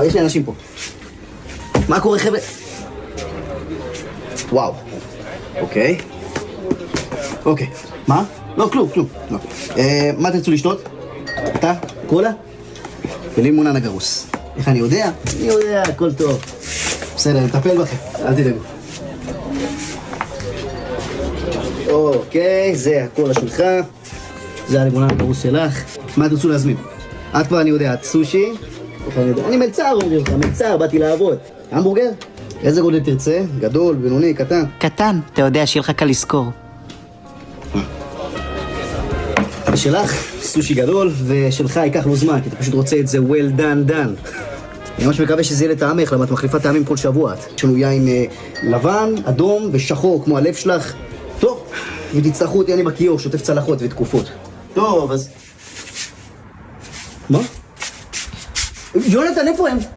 יש לי אנשים פה. מה קורה, חבר'ה? וואו. אוקיי. אוקיי. מה? לא, כלום. לא. מה תרצו לשתות? אתה? קולה? ולימון הגרוס. איך אני יודע? אני יודע, הכל טוב. בסדר, נטפל בכם, אל תדאגו. אוקיי, זה הקולה שלך. זה הלימון הגרוס שלך. מה תרצו להזמין? את כבר אני יודע, את סושי. אני מלצר, אומרים לך, מלצר, באתי לעבוד. המבורגר? איזה גודל תרצה? גדול, בינוני, קטן? קטן, אתה יודע, שיהיה לך קל לזכור. שלך, סושי גדול, ושלך ייקח לו זמן, כי אתה פשוט רוצה את זה well done. אני ממש מקווה שזה יהיה לטעמך, למה את מחליפה טעמים כל שבוע. יש לנו יין לבן, אדום ושחור, כמו הלב שלך. טוב, אם תצטרכו אותי, אני בכיור, שוטף צלחות ותקופות. טוב, אז... מה? יונתן, איפה הם?